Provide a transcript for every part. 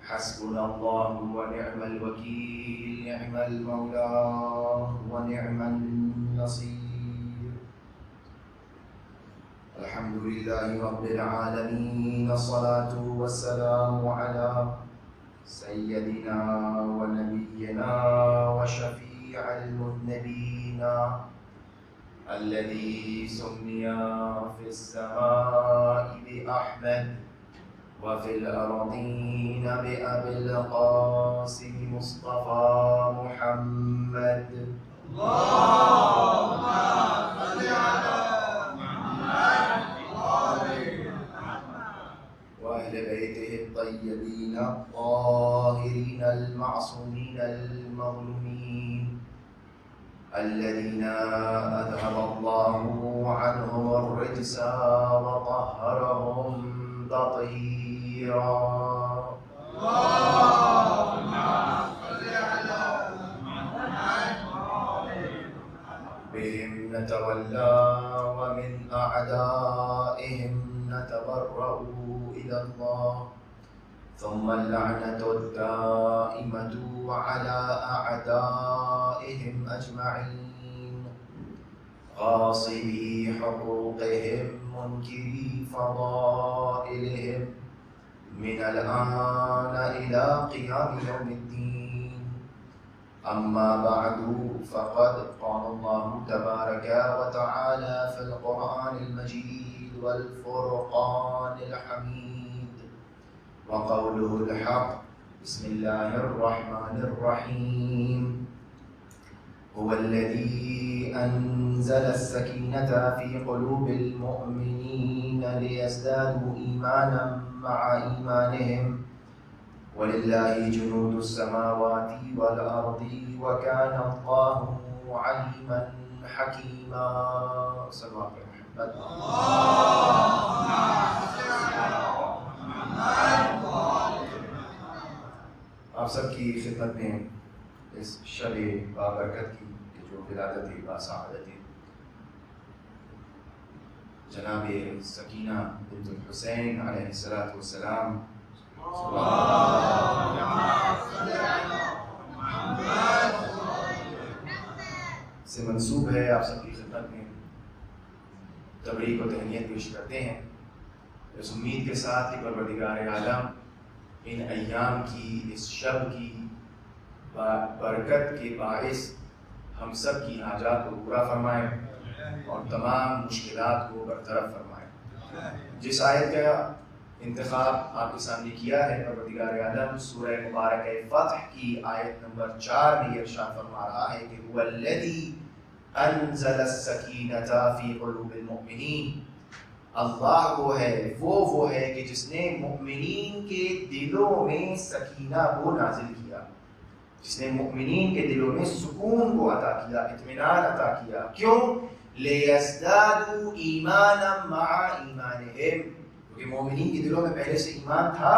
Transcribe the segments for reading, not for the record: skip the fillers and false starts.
حسبنا الله ونعم الوكيل، نعم المولى ونعم النصير. الحمد لله رب العالمين، الصلاة والسلام على سيدنا ونبينا وشفيع المذنبين الذي سمي في السماء بأحمد وفي الأرضين بأبي القاسم مصطفى محمد. اللهم صل على محمد وآل محمد وأهل بيته الطيبين الطاهرين المعصومين المظلومين الذين أذهب الله عنهم الرجس وطهرهم تطهيرا. اللهم صل على محمد وآل محمد. بهم نتولى ومن أعدائهم نتبرأ إلى الله، ثم اللعنة الدائمة على أعدائهم أجمعين، غاصبي حقوقهم منكري فضائلهم، من الآن إلى قيام يوم الدين. أما بعد، فقد قال الله تبارك وتعالى في القرآن المجيد والفرقان الحميد وقوله الحق: بسم الله الرحمن الرحيم. هو الذي أنزل السكينة في قلوب المؤمنين ليزدادوا إيمانا مع إيمانهم، ولله جنود السماوات والأرض وكان الله عليما حكيما. صلى الله عليه وسلم. اللهم صل على محمد وآل محمد. آپ سب کی خدمت میں اس شب بابرکت کی جو ولادت باسعادت جناب سکینہ بنت الحسین علیہ الصلوۃ والسلام سے منسوب ہے، آپ سب کی خدمت میں تبریک و تہنیت پیش کرتے ہیں، اس امید کے ساتھ کہ پروردگار عالم ان ایام کی، اس شب کی برکت کے باعث ہم سب کی حاجات کو پورا فرمائے اور تمام مشکلات کو برطرف فرمائے۔ جس آیت کا انتخاب آپ کے سامنے کیا ہے، پروردگار عالم سورہ مبارکہ فتح کی آیت نمبر 4 میں ارشاد فرما رہا ہے کہ هو الذی انزل السکینۃ فی قلوب المؤمنین، اللہ وہ ہے کہ جس نے مؤمنین کے دلوں میں سکینہ کو نازل کیا، جس نے مؤمنین کے دلوں میں سکون کو عطا کیا، اطمینان عطا کیا۔ کیوں؟ لِيَزْدَادُوا إِيمَانًا مَعَ إِيمَانِهِمْ، کیونکہ مومنین کے دلوں میں پہلے سے ایمان تھا،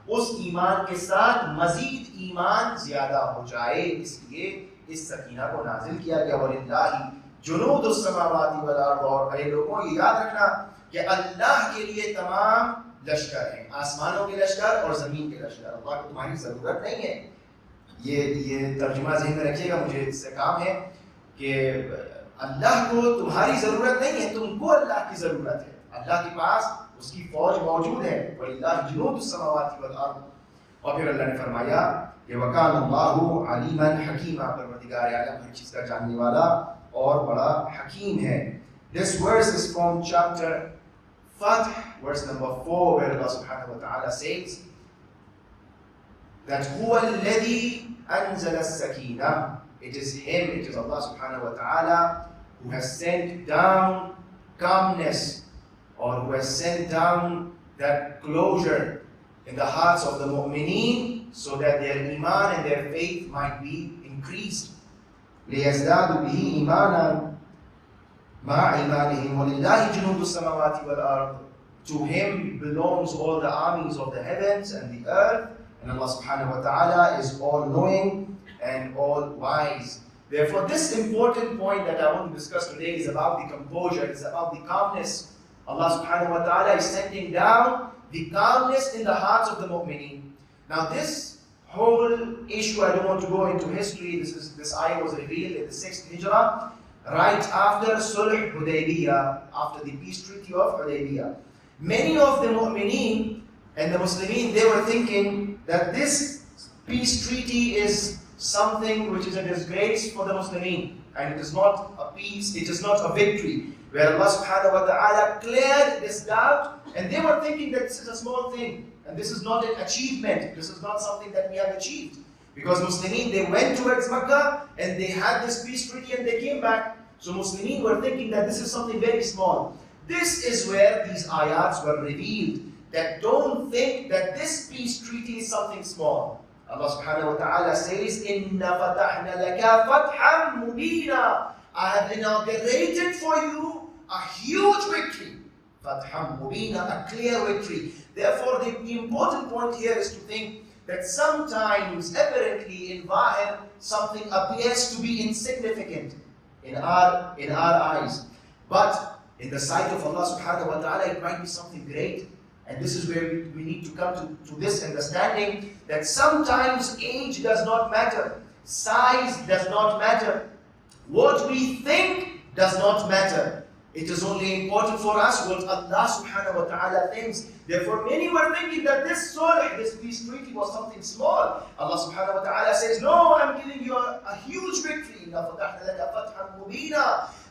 اس ایمان کے ساتھ مزید ایمان زیادہ ہو جائے، اس لیے اس سکینہ کو نازل کیا گیا۔ وَلِلَّهِ جُنُودُ السَّمَاوَاتِ وَالْأَرْضِ، اور اے لوگوں یہ یاد رکھنا کہ اللہ کے لیے تمام لشکر ہیں، آسمانوں کے لشکر اور زمین کے لشکر۔ اللہ کو تمہاری ضرورت نہیں ہے، یہ ترجمہ ذہن میں رکھیے گا، مجھے اس سے کام ہے کہ اللہ کو تمہاری ضرورت نہیں ہے، تم کو اللہ کی ضرورت ہے۔ اللہ کے پاس اس کی فوج موجود ہے، وَلِلَّهِ جُنُودُ السَّمَاوَاتِ وَالْأَرْضِ۔ اور پھر اللہ نے فرمایا کہ وَكَانَ اللَّهُ عَلِيمًا حَكِيمًا، پروردگار عالم ہر چیز کا جاننے والا اور بڑا حکیم ہے۔ This verse is from chapter Fath, verse number 4, where Allah subhanahu wa ta'ala says that هُوَ الَّذِي أَنزَلَ السَّكِينَةَ، it is Him, it is Allah subhanahu wa ta'ala who has sent down calmness, or who has sent down that closure in the hearts of the mu'mineen so that their iman and their faith might be increased. لِيَزْدَادُوا بِهِ إِيمَانًا مَعَ إِيمَانِهِمْ وَلِلَّهِ جُنُودُ السَّمَاوَاتِ وَالْأَرْضِ. To Him belongs all the armies of the heavens and the earth, and Allah subhanahu wa ta'ala is all knowing and all wise. Therefore, this important point that I want to discuss today is about the composure, it's about the calmness. Allah subhanahu wa ta'ala is sending down the calmness in the hearts of the mu'mineen Now this whole issue, I don't want to go into history. This ayah was revealed in the 6th Hijrah, right after Sulh Hudaybiyah, after the peace treaty of Hudaybiyah. Many of the mu'mineen and the Muslimin, they were thinking that this peace treaty is something which is a disgrace for the Muslimin, and it is not a peace, it is not a victory, where Allah subhanahu wa ta'ala cleared this doubt, and they were thinking that this is a small thing, and this is not an achievement, this is not something that we have achieved. Because Muslimin, they went towards Makkah, and they had this peace treaty, and they came back. So Muslimin were thinking that this is something very small. This is where these ayats were revealed, that don't think that this peace treaty is something small. Allah subhanahu wa ta'ala says, Inna fatahna laka fatham mubina. I have inaugurated for you a huge victory. Fatham mubina, a clear victory. Therefore, the important point here is to think that sometimes, apparently in Zahir, something appears to be insignificant in our eyes. But in the sight of Allah subhanahu wa ta'ala, it might be something great. And this is where we need to come to this understanding that sometimes age does not matter, size does not matter, what we think does not matter. It is only important for us what Allah subhanahu wa ta'ala thinks. Therefore, many were thinking that this sulh, this peace treaty was something small. Allah subhanahu wa ta'ala says, no, I'm giving you a huge victory.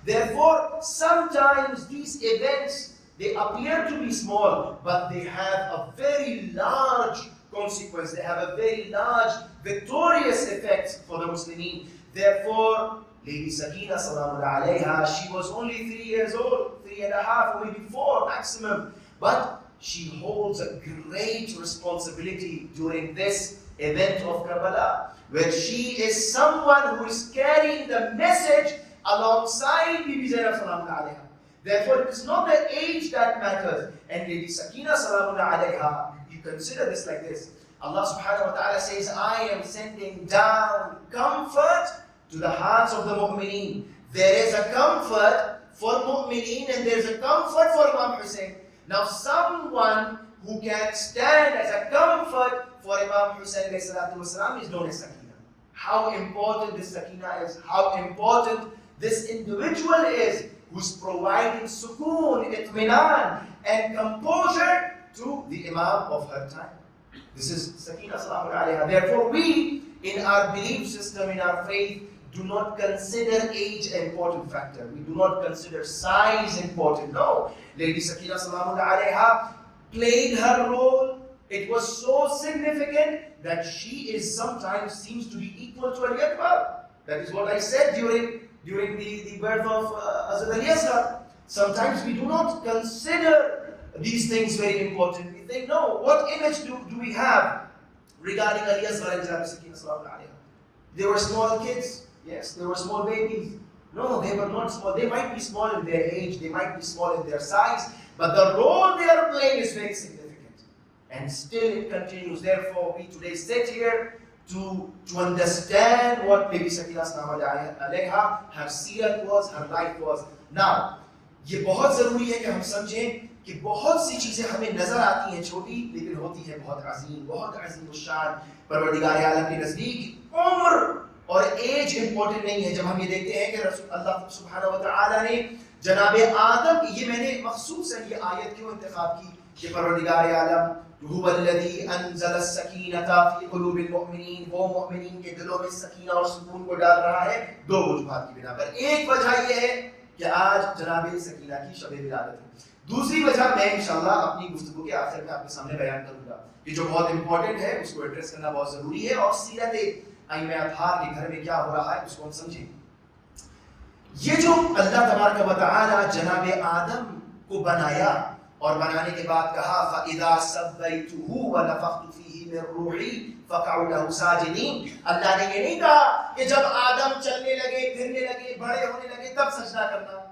Therefore, sometimes these events, they appear to be small, but they have a very large consequence. They have a very large victorious effect for the Muslimin. Therefore, Lady Sakina Salamun alayha, she was only 3 years old, 3.5, or maybe 4 maximum. But she holds a great responsibility during this event of Karbala, where she is someone who is carrying the message alongside Bibi Zainab Salamun alayha. Therefore, it is not the age that matters. And Lady Sakina Salamun alayha, you consider this like this. Allah subhanahu wa ta'ala says, I am sending down comfort to the hearts of the mu'mineen. There is a comfort for mu'mineen and there is a comfort for Imam Hussein. Now someone who can stand as a comfort for Imam Hussein والسلام, is known as Sakina. How important this Sakina is, how important this individual is, who's providing sukoon, itminan, and composure to the Imam of her time. This is Sakina Salamun alayha. Therefore, we, in our belief system, in our faith, do not consider age an important factor. We do not consider size important. No. Lady Sakina Salamun alayha played her role. It was so significant that she is sometimes seems to be equal to Ali Akbar. That is what I said during the birth of Hazrat Ali Asghar. Sometimes we do not consider these things very important. We think, no, what image do we have regarding Ali Asghar and Janabi Sakina Salamun alayha? They were small kids. Yes, they were small babies. No, they were not small. They might be small in their age, they might be small in their size, but the role they are playing is very significant. And still it continues. Therefore, we today sit here to understand what Bibi Sakina Salamun alayha, her seerat was, her life was. Now, یہ بہت ضروری ہے کہ ہم سمجھیں کہ بہت سی چیزیں ہمیں نظر آتی ہیں چھوٹی لیکن ہوتی ہیں بہت عظیم الشان. پروردگار عالم کے نزدیک عمر اور ایج امپورٹنٹ نہیں ہے. جب ہم یہ دیکھتے ہیں کہ رسول اللہ سبحانہ و تعالیٰ نے جناب آدم کی, یہ میں نے مخصوصاً یہ آیت کیوں انتخاب کی کہ پروردگار عالم هو الذی انزل السکینۃ فی قلوب المؤمنین, وہ مومنین کے دلوں میں سکینہ اور سکون کو ڈال رہا ہے دو وجوہات کی بنا پر. ایک وجہ یہ ہے کہ آج جناب سکینہ کی شب ولادت ہے. دوسری وجہ میں انشاءاللہ اپنی گفتگو کے آخر میں آپ کے سامنے بیان کروں گا کہ جو بہت امپورٹنٹ ہے, اس کو ایڈریس کرنا بہت ضروری ہے, اور سیرت ائمہ اطہار کے گھر میں کیا ہو رہا ہے اس کو ہم سمجھیں. یہ جو اللہ تبارک و تعالی جناب آدم کو بنایا اور بنانے کے بعد کہا فَإِذَا سَوَّيْتُهُ وَنَفَخْتُ فِيهِ مِن رُوحِي فَقَعُوا لَهُ سَاجِدِينَ. اللہ نے یہ نہیں کہا کہ جب آدم چلنے لگے, پھرنے لگے, بڑے ہونے لگے تب سجدہ کرنا,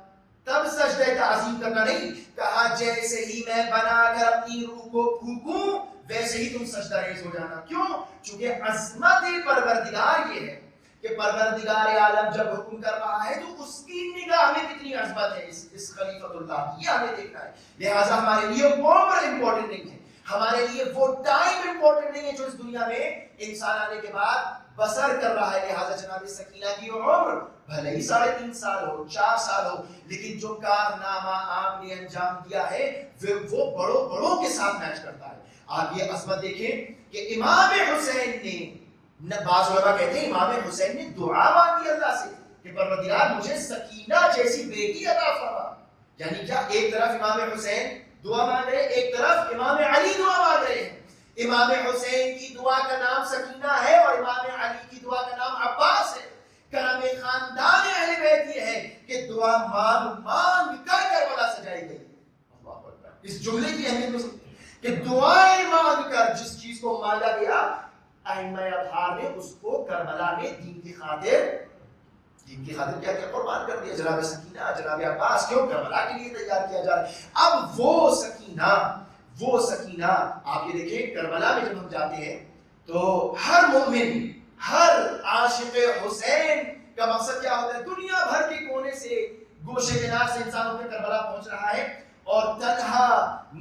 تب سجدہ تعظیم کرنا. نہیں کہا جیسے ہی میں بنا کر اپنی روح کو پھونکوں ویسے ہی تم سجدہ ریز ہو جانا. کیوں؟ چونکہ عظمت پروردگار یہ ہے کہ پروردگار عالم جب حکم کر رہا ہے تو اس کی نگاہ میں کتنی عظمت ہے اس خلیفۃ اللہ کی, یہ ہمیں دیکھنا ہے. لہٰذا ہمارے لیے عمر امپورٹنٹ نہیں ہے. ہمارے لیے وہ ٹائم امپورٹنٹ نہیں ہے جو اس دنیا میں انسان آنے کے بعد بسر کر رہا ہے. لہٰذا جناب سکینہ کی عمر بھلے ہی 3.5 سال ہو 4 سال ہو, لیکن جو کارنامہ آپ نے انجام دیا ہے وہ بڑوں کے ساتھ میچ کرتا ہے. آپ یہ عظمت دیکھیں کہ امام حسین نے, بعض علماء کہتے ہیں امام حسین نے دعا مانگی اللہ سے کہ پروردگار مجھے سکینہ جیسی بیٹی عطا فرما. یعنی کیا ایک طرف امام حسین دعا مانگ رہے ہیں, ایک طرف امام علی دعا مانگ رہے ہیں. امام حسین کی دعا کا نام سکینہ ہے اور امام علی کی دعا کا نام عباس ہے. کرم خاندان اہل بیت یہ ہے کہ دعا مانگ کر کربلا سجائی گئی. اللہ اکبر. اس جملے کی اہمیت کو کہ دعائیں مانگ کر جس چیز کو مانگا گیا, ائمہ اطہار نے اس کو کربلا میں دین کی خاطر کیا قربان کر دیا. جناب سکینہ, جناب عباس کیوں کربلا کے لیے تیار کیا جا رہا ہے. اب وہ سکینہ آپ یہ دیکھیں, کربلا میں جب ہم جاتے ہیں تو ہر مومن, ہر عاشق حسین کا مقصد کیا ہوتا ہے؟ دنیا بھر کے کونے سے, گوشے کنار سے انسانوں پہ کربلا پہنچ رہا ہے اور تنہا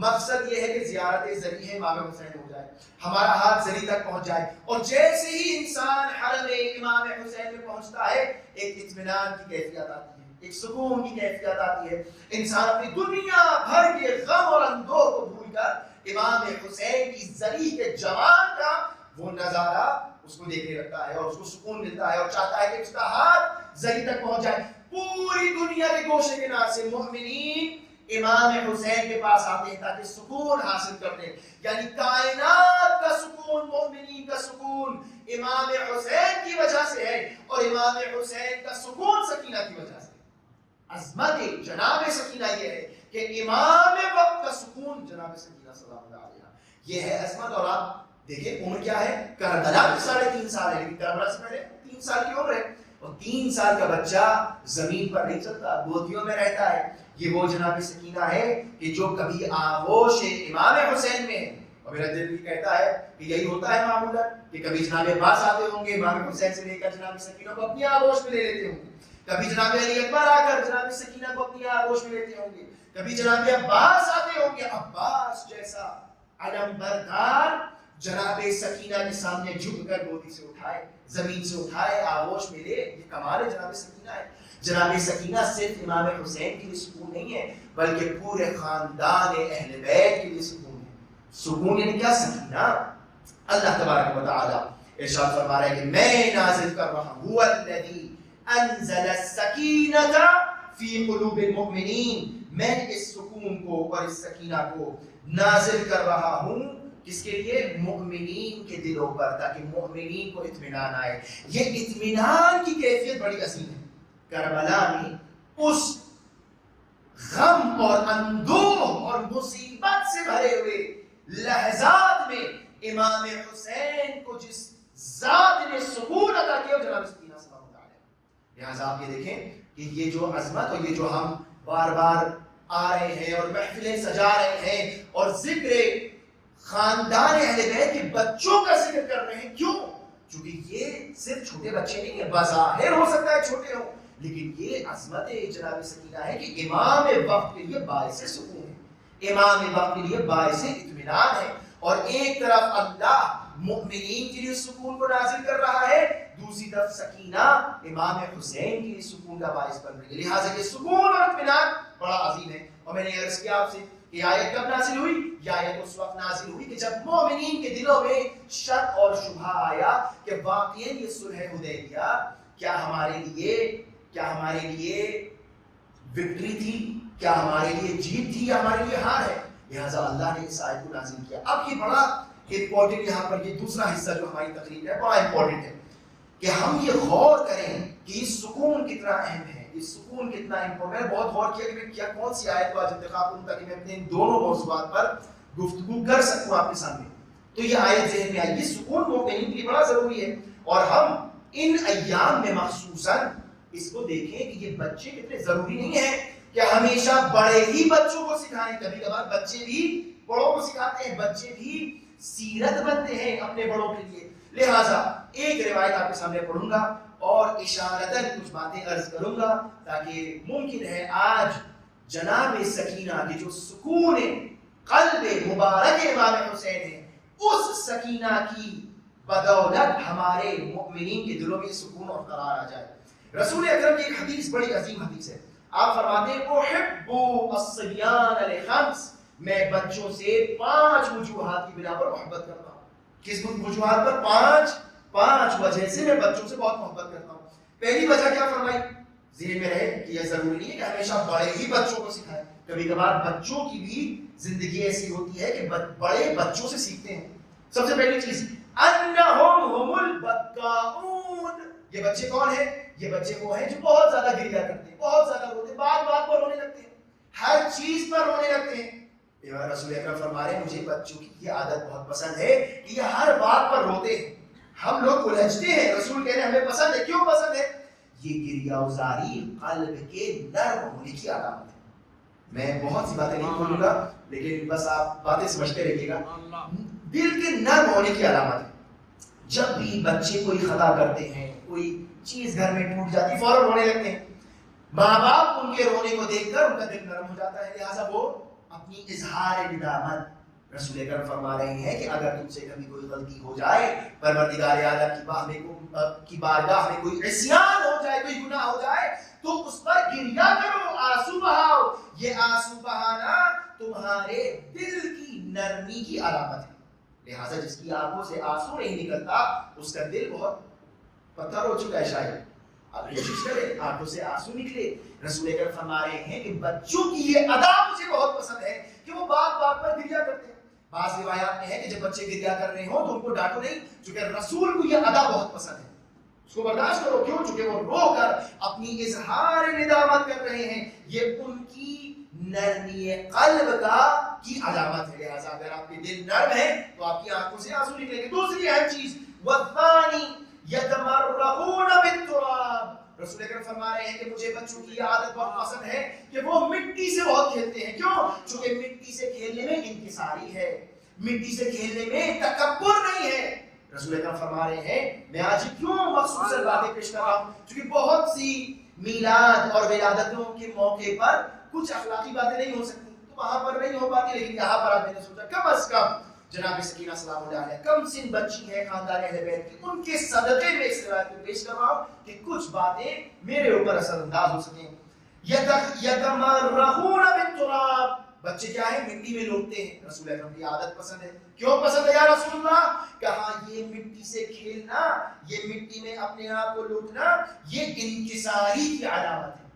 مقصد یہ ہے کہ زیارت ذریعہ امام حسین ہو جائے, ہمارا ہاتھ زری تک پہنچ جائے. اور جیسے ہی انسان حرم امام حسین میں پہنچتا ہے ایک اطمینان کی کیفیت آتی ہے, ایک سکون کی کیفیت آتی ہے. انسان اپنی دنیا بھر کے غم اور اندوہ کو بھول کر امام حسین کی زری کے جوان کا وہ نظارہ اس کو دیکھنے لگتا ہے اور اس کو سکون ملتا ہے اور چاہتا ہے کہ اس کا ہاتھ زری تک پہنچ جائے. پوری دنیا کے گوشے کنار سے مومنین امام حسین کے پاس آتے ہیں تاکہ سکون حاصل کر لیں. یعنی کائنات کا سکون, مومنین کا سکون امام حسین کی وجہ سے ہے اور امام حسین کا سکون سکینہ کی وجہ سے. عظمت جناب سکینہ یہ ہے کہ امام وقت کا سکون جناب سکینہ سلام اللہ علیہ, یہ ہے عظمت. اور آپ دیکھیں عمر کیا ہے, کربلا میں 3.5 سال ہے, لیکن کربلا سے پہلے 3 سال کی عمر ہے اور 3 سال کا بچہ زمین پر نہیں چلتا, گودیوں میں رہتا ہے. یہ وہ جناب سکینہ ہے کہ جو کبھی آغوش امام حسین میں ہے. اور میرا دل بھی کہتا ہے کہ یہی ہوتا ہے معمولا کہ کبھی جناب عباس آتے ہوں گے امام حسین سے لے کر جناب سکینہ کو اپنی آغوش میں لے لیتے ہوں گے, کبھی جناب علی اکبر آ کر جناب سکینہ کو اپنی آغوش میں لیتے ہوں گے, کبھی جناب عباس آتے ہوں گے. عباس جیسا علم بردار جناب سکینہ کے سامنے جھک کر گودی سے اٹھائے, زمین سے اٹھائے, آغوش میں لے, یہ کمال جناب سکینہ ہے. جناب سکینہ صرف امام حسین کے لیے سکون نہیں ہے بلکہ پورے خاندان اہل بیت کے لیے سکون ہے. سکون یعنی کیا؟ سکینہ. اللہ تبارک و تعالی ارشاد فرما رہا ہے کہ میں نازل کر رہا ہوں, هو الذی انزل السکینۃ فی قلوب المؤمنین, میں اس سکون کو اور اس سکینہ کو نازل کر رہا ہوں کس کے لیے؟ مؤمنین کے دلوں پر, تاکہ مؤمنین کو اطمینان آئے. یہ اطمینان کی کیفیت بڑی عظیم ہے. کربلا میں اس غم اور اندوہ اور مصیبت سے بھرے ہوئے لحظات میں امام حسین کو جس ذات نے سکون عطا کیا وہ جناب سکینہ سلام اللہ علیہ. لہٰذا آپ یہ دیکھیں کہ یہ جو عظمت اور یہ جو ہم بار بار آ رہے ہیں اور محفلیں سجا رہے ہیں اور ذکر خاندان اہل بیت کے بچوں کا ذکر کر رہے ہیں, کیوں؟ چونکہ یہ صرف چھوٹے بچے نہیں ہیں, بظاہر ہو سکتا ہے چھوٹے ہوں, لیکن یہ عظمت جناب سکینہ ہے کہ امام وقت کے لیے باعث سکون ہے, امام وقت کے لیے باعث اطمینان ہے. اور ایک طرف اللہ مؤمنین کے لیے سکون کو نازل کر رہا ہے, دوسری طرف سکینہ امام حسین کے لیے سکون کا باعث بن رہی ہے. لہٰذا یہ سکون اور اطمینان بڑا عظیم ہے. اور میں نے عرض کیا آپ سے کہ آیت کب نازل ہوئی؟ یہ آیت اس وقت نازل ہوئی کہ جب مومنین کے دلوں میں شک اور شبہ آیا کہ واقعی یہ صلح حدیبیہ کیا ہمارے لیے وکٹری تھی, کیا ہمارے لیے جیت تھی یا ہمارے لیے ہار ہے. لہٰذا اللہ نے اس آیت کو نازل کیا. اب یہ بڑا امپورٹنٹ, یہاں پر یہ دوسرا حصہ جو ہماری تقریر ہے بڑا امپورٹنٹ ہے کہ ہم یہ غور کریں کہ یہ سکون کتنا اہم ہے, یہ سکون کتنا امپورٹنٹ ہے. بہت غور کیا کہ میں کیا کون سی آیت کو آج انتخاب کروں تاکہ میں اپنے ان دونوں موضوعات پر گفتگو کر سکوں آپ کے سامنے. تو یہ آیت ذہن میں آئی. یہ سکون مومنین کے لیے بڑا ضروری ہے اور ہم ان ایام میں مخصوصاً اس کو دیکھیں کہ یہ بچے کتنے ضروری نہیں ہیں کہ ہمیشہ بڑے ہی بچوں کو سکھائیں. کبھی کبھار بچے بھی بڑوں کو سکھاتے ہیں, بچے بھی سیرت بنتے ہیں اپنے بڑوں کے لیے. لہٰذا ایک روایت آپ کے سامنے پڑھوں گا اور اشارتاً کچھ باتیں عرض کروں گا تاکہ ممکن ہے آج جناب سکینہ کے جو سکون قلب مبارک امام حسین ہے، اس سکینہ کی بدولت ہمارے مؤمنین کے دلوں میں سکون اور قرار آ جائے۔ رسول اکرم کی ایک حدیث بڑی عظیم حدیث ہے، آپ فرماتے ہیں احب الصبیان لخمس، میں بچوں سے 5 وجوہات کی بنا پر محبت کرتا ہوں۔ کس وجوہات پر؟ 5 وجہ سے میں بچوں سے بہت محبت کرتا ہوں۔ پہلی وجہ کیا فرمائی؟ ذہن میں رہے کہ یہ ضروری نہیں ہے کہ ہمیشہ بڑے ہی بچوں کو سکھائیں، کبھی کبھار بچوں کی بھی زندگی ایسی ہوتی ہے کہ بڑے بچوں سے سیکھتے ہیں۔ سب سے پہلی چیز انہم هم البکاؤن، یہ بچے کون ہیں؟ یہ بچے وہ ہیں جو بہت زیادہ گریا کرتے ہیں، بہت زیادہ روتے ہیں، بات پر رونے لگتے ہیں، ہر چیز پر رونے لگتے ہیں۔ رسول اکرم فرما رہے ہیں مجھے بچوں کی یہ عادت بہت پسند ہے کہ یہ ہر بات پر روتے ہیں۔ ہم لوگ الجھتے ہیں، رسول کہہ رہے ہیں ہمیں پسند ہے۔ کیوں پسند ہے؟ یہ گریہ وزاری قلب کے نرم ہونے کی علامت ہے۔ میں بہت سی باتیں نہیں بولوں گا لیکن بس آپ باتیں سمجھتے رہیے گا۔ دل کے نرم ہونے کی علامت ہے۔ جب بھی بچے کوئی خطا کرتے ہیں، کوئی چیز گھر میں ٹوٹ جاتی، فوراً رونے لگتے ہیں۔ ماں باپ ان کے رونے کو دیکھ کر ان کا دل نرم ہو جاتا ہے، لہٰذا وہ اپنی اظہار ندامت، رسول اکرم فرما رہے ہیں کہ اگر تم سے کبھی کوئی غلطی ہو جائے، پروردگار اعلیٰ کی بارگاہ میں کوئی عصیان ہو جائے، کوئی گناہ ہو جائے تو اس پر گریہ کرو، آنسو بہاؤ۔ یہ آنسو بہانا تمہارے دل کی نرمی کی علامت ہے۔ لہٰذا جس کی آنکھوں سے آنسو نہیں نکلتا اس کا دل بہت پتھر ہو چکا ہے شاید۔ آپ کوشش کریں آنکھوں سے آنسو نکلے۔ رسول اکرم فرما رہے ہیں کہ بچوں کی یہ ادا مجھے بہت پسند ہے کہ وہ بات پر گریہ کرتے ہیں۔ بعض روایات میں ہے کہ جب بچے گریہ کر رہے ہوں تو ان کو ڈانٹو نہیں، چونکہ رسول کو یہ ادا بہت پسند ہے، اس کو برداشت کرو۔ کیوں؟ چونکہ وہ رو کر اپنی اظہار ندامت کر رہے ہیں، یہ ان کی نرمی قلب کی علامت ہے۔ لہٰذا اگر آپ کے دل نرم ہے تو آپ کی آنکھوں سے آنسو نکلیں گے۔ دوسری اہم چیز والثانی یتمرغون بالتراب، رسول اکرم فرما رہے ہیں کہ مجھے بچوں کی عادت بہت پسند ہے کہ وہ مٹی سے بہت کھیلتے ہیں۔ کیوں؟ چونکہ مٹی سے کھیلنے میں انکساری ہے، مٹی سے کھیلنے میں تکبر نہیں ہے۔ رسول اکرم فرما رہے ہیں میں آج کیوں مخصوص باتیں پیش کر رہا ہوں، کیونکہ بہت سی میلاد اور ولادتوں کے موقع پر کچھ اخلاقی باتیں نہیں ہو سکتی تو وہاں پر نہیں ہو پاتی، لیکن یہاں پر آپ نے سوچا کم از کم جناب سکینہ سلام اللہ علیہ کم سن بچی ہیں خاندان اہل بیت کی، ان کے صدقے میں اس روایت کو پیش کر رہا ہوں کہ کچھ باتیں میرے اوپر اثر انداز ہو سکیں۔ یتمرغون بالتراب، بچے کیا ہے؟ مٹی میں لوٹتے ہیں۔ رسول اکرم کی عادت پسند ہے۔ کیوں پسند ہے یا رسول اللہ؟ کہا یہ مٹی سے کھیلنا، یہ مٹی میں اپنے آپ کو لوٹنا، یہ انکساری کی علامت ہے۔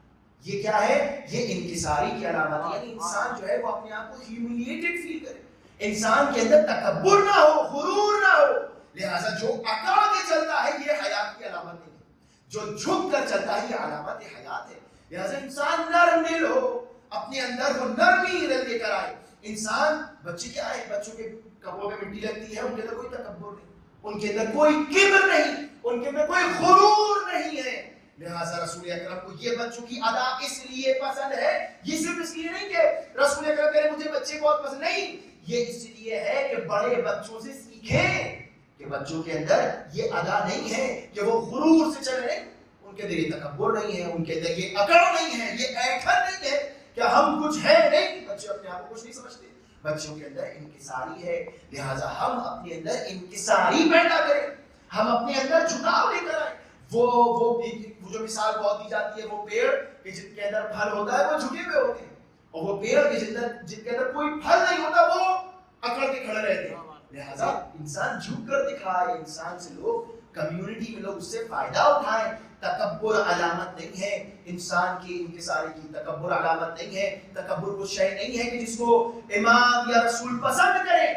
یہ کیا ہے؟ یہ انکساری کی علامت ہے، یعنی انسان جو ہے وہ اپنے آپ کو ہیوملیٹڈ فیل کرے، انسان کے اندر تکبر نہ ہو، غرور نہ ہو۔ لہٰذا جو اکڑ کے چلتا ہے یہ حیات کی علامت نہیں ہے، جو جھک کر چلتا ہے یہ علامت حیات ہے۔ لہٰذا انسان نرم دل ہو، اپنے اندر وہ نرمی لے کر آئے۔ انسان بچے کیا ہے؟ بچوں کے کپڑوں میں مٹی لگتی ہے، ان کے اندر کوئی تکبر نہیں، ان کے اندر کوئی کبر نہیں، ان کے اندر کوئی غرور نہیں ہے۔ لہٰذا رسول اکرم کو یہ بچوں کی ادا اس لیے پسند ہے، یہ صرف اس لیے نہیں کہ رسول اکرم کہہ رہے مجھے بچے بہت پسند، نہیں، یہ اس لیے ہے کہ بڑے بچوں سے سیکھیں کہ بچوں کے اندر یہ ادا نہیں ہے کہ وہ غرور سے چلے، نہیں، ان کے اندر یہ تکبر نہیں ہے، ان کے اندر یہ اکڑ نہیں ہے، یہ ایٹھن نہیں ہے کہ ہم کچھ ہیں، نہیں، بچے اپنے آپ کو کچھ نہیں سمجھتے، بچوں کے اندر انکساری ہے۔ لہٰذا ہم اپنے اندر انکساری پیدا کریں، ہم اپنے اندر جھکاؤ لے کر آئیں۔ وہ جو مثال بہت دی جاتی ہے، وہ پیڑ کہ جن کے اندر پھل ہوتا ہے وہ جھکے ہوئے ہوتے ہیں، اور وہ پیڑ کہ جن کے اندر کوئی پھل نہیں ہوتا وہ اکڑ کے کھڑے رہتے ہیں۔ لہٰذا انسان جھک کر دکھائے، انسان سے لوگ کمیونٹی میں لوگ اس سے فائدہ اٹھائیں۔ تکبر علامت نہیں ہے انسان کی انکساری کی، تکبر علامت نہیں ہے، تکبر وہ شے نہیں ہے کہ جس کو امام یا رسول پسند کرے۔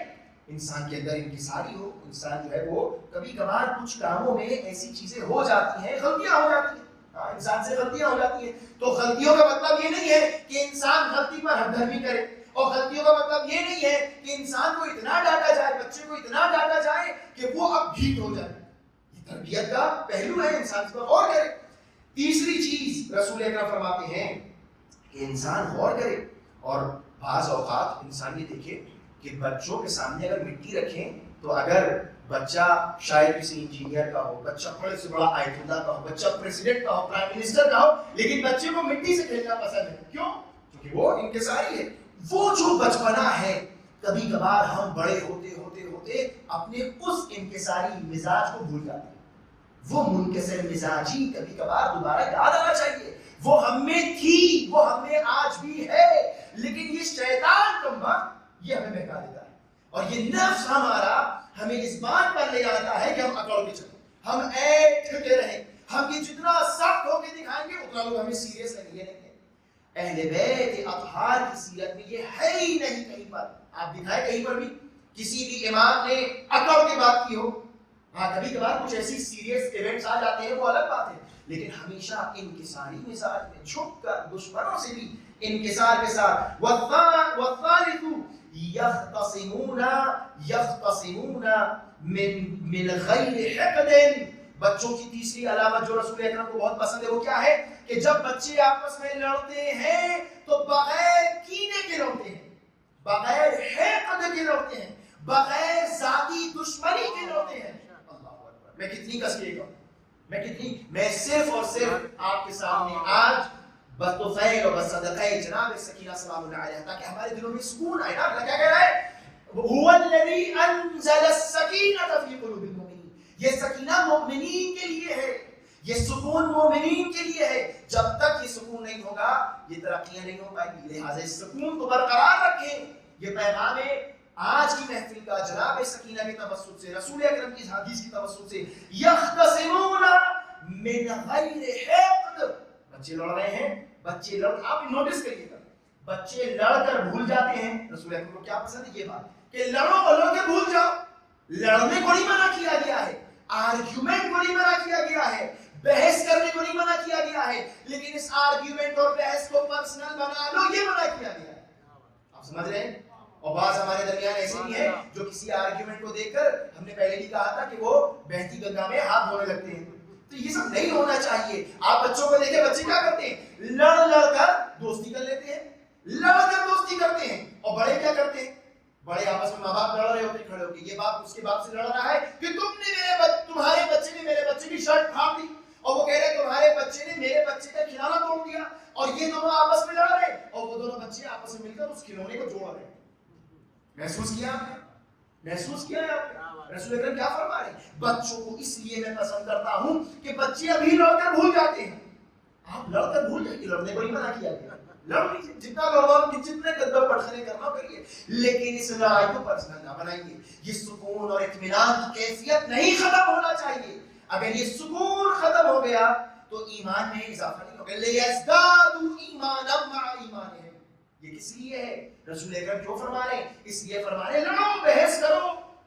انسان کے اندر انکساری ہو، انسان جو ہے وہ کبھی کبھار کچھ کاموں میں ایسی چیزیں ہو جاتی ہیں، غلطیاں ہو جاتی ہیں، انسان سے غلطیاں ہو جاتی ہیں، تو غلطیوں کا مطلب یہ نہیں ہے کہ انسان غلطی پر ہمدردی کرے، اور غلطیوں کا مطلب یہ نہیں ہے کہ انسان کو اتنا ڈانٹا جائے، بچے کو اتنا ڈانٹا جائے کہ وہ اب ڈھیٹ ہو جائے۔ یہ تربیت کا پہلو ہے، انسان اس پر غور کرے۔ تیسری چیز رسول اکرم فرماتے ہیں کہ انسان غور کرے، اور بعض اوقات انسان یہ دیکھے کہ بچوں کے سامنے اگر مٹی رکھیں تو اگر بچہ شاید کسی انجینئر کا ہو، بچہ بڑے سے بڑا آیت اللہ کا ہو، بچہ پریزیڈنٹ کا ہو، پرائم منسٹر کا ہو، لیکن بچے کو مٹی سے کھیلنا پسند ہے۔ کیوں؟ کیونکہ وہ انکساری ہے۔ وہ جو بچپنا ہے کبھی کبھار ہم بڑے ہوتے ہوتے ہوتے اپنے اس انکساری مزاج کو بھول جاتے ہیں. وہ منکسر مزاجی کبھی کبھار دوبارہ یاد آنا چاہیے. وہ ہم میں تھی, وہ ہم میں آج بھی ہے, لیکن یہ شیطان کمبا یہ ہمیں بہکا دیتا ہے, اور یہ نفس ہمارا ہمیں اس بات پر لے جاتا ہے کہ ہم اکڑ کے چلیں, ہم ایٹ کے رہیں, ہم یہ جتنا سخت ہو کے دکھائیں گے اتنا لوگ ہمیں سیریس لیں گے. اہل بیت اطہار کی سیرت میں یہ ہے ہی نہیں کہیں پر. آپ دکھائیں کہیں پر بھی کسی بھی امام نے اکڑ کے بات کی ہو. ہاں کبھی کبھار کچھ ایسی سیریس ایونٹس آ جاتے ہیں, وہ الگ بات ہے, لیکن ہمیشہ انکساری مزاج میں جھک کر دشمنوں سے بھی انکسار کے ساتھ. والثالث یختصمون من غیر حقد. بچوں کی تیسری علامت جو رسول اکرم کو بہت پسند ہے وہ کیا ہے کہ جب بچے آپس میں لڑتے ہیں تو بغیر کینے کے لڑتے ہیں, بغیر حقد کے لڑتے ہیں, بغیر ذاتی دشمنی کے لڑتے ہیں. میں کتنی کس کے کہوں, میں صرف اور صرف آپ کے سامنے آج بطفیل و بصدقہ جناب سکینہ سلام اللہ علیہ تاکہ ہمارے دلوں میں سکون آئے نا. اللہ کیا کہہ رہا ہے, هو الذی انزل السکینۃ فی قلوب المؤمنین. یہ سکینہ مومنین کے لیے ہے, یہ سکون مومنین کے لیے ہے. جب تک یہ سکون نہیں ہوگا یہ ترقیاں نہیں ہو پائیں گی. لہٰذا اس سکون کو برقرار رکھیں. یہ پیغام ہے آج کی محفل کا جناب سکینہ کے توسط سے, رسول اکرم کی حدیث کی توسط سے. یختصمون من غیر حقد. بچے لڑ رہے ہیں, بچے لڑ, آپ نوٹس کریے گا بچے لڑ کر بھول جاتے ہیں. رسول اکرم کو کیا پسند ہے یہ بات کہ لڑو اور لڑ کے بھول جاؤ. لڑنے کو نہیں منع کیا گیا ہے, آرگیومنٹ کو نہیں منع کیا گیا ہے, بحث کرنے کو نہیں منع کیا گیا ہے, لیکن اس آرگیومنٹ اور بحث کو پرسنل بنا لو یہ منع کیا گیا ہے. آپ سمجھ رہے ہیں؟ اور بعض ہمارے درمیان ایسے بھی ہیں جو کسی آرگیومنٹ کو دیکھ کر, ہم نے پہلے بھی کہا تھا کہ وہ بہتی گنگا میں ہاتھ دھونے لگتے ہیں. تو یہ سب نہیں ہونا چاہیے. آپ بچوں کو دیکھیں, بچے کیا کرتے ہیں, لڑ کر دوستی کر لیتے ہیں, لڑ کر دوستی کرتے ہیں. اور بڑے کیا کرتے ہیں, بڑے آپس میں ماں باپ لڑ رہے ہوتے کھڑے ہو کے, یہ باپ اس کے باپ سے لڑ رہا ہے کہ تمہارے بچے نے میرے بچے کی شرٹ پھاڑ دی, اور وہ کہہ رہے تمہارے بچے نے میرے بچے کا کھلونا توڑ دیا, اور یہ دونوں آپس میں لڑ رہے, اور وہ دونوں بچے آپس میں مل کر اس کھلونے کو جوڑ رہے. محسوس کیا آپ نے, محسوس کیا ہے آپ نے رسول اکرم کیا فرما رہے ہیں. بچوں کو اس لیے میں پسند کرتا ہوں کہ بچے ابھی لڑ کر بھول جاتے ہیں. آپ لڑ کر بھول جائیں گے, لڑنے کو نہیں منع کیا گیا, لڑ لیجیے, جتنا لڑنا جتنے قدم پٹخنے کرنا کریے, لیکن اس لڑائی کو پرسنل نہ بنائیے. یہ سکون اور اطمینان کی کیفیت نہیں ختم ہونا چاہیے. اگر یہ سکون ختم ہو گیا تو ایمان میں اضافہ نہیں ہوگا. لیزدادوا ایمانا مع ایمانہم. یہ کس لیے ہے, رسول اکرم کیوں فرما رہے ہیں, اس لیے فرما رہے ہیں لڑو, بحث کرو,